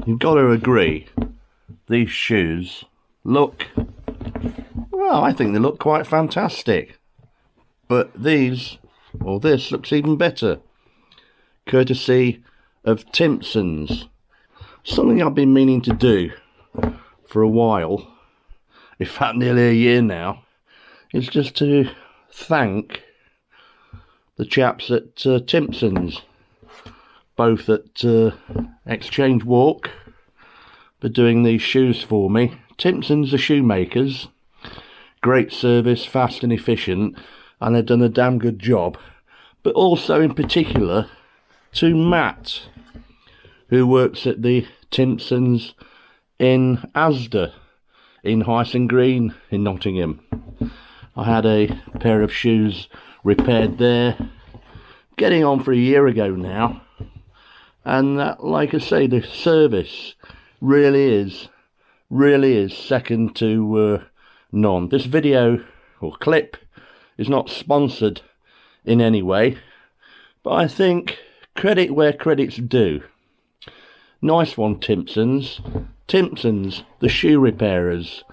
you've got to agree, these shoes look, well, I think they look quite fantastic. But these, or this, looks even better. Courtesy of Timpson's. Something I've been meaning to do for a while, in fact nearly a year now, is just to thank the chaps at Timpson's, both at Exchange Walk, for doing these shoes for me. Timpson's are shoemakers, great service, fast and efficient, and they've done a damn good job. But also in particular to Matt, who works at the Timpson's in Asda, in Hyson Green in Nottingham. I had a pair of shoes repaired there, getting on for a year ago now, and like I say, the service really is second to none. This video or clip is not sponsored in any way, but I think credit where credit's due. Nice one, Timpson's. Timpson's, the shoe repairers.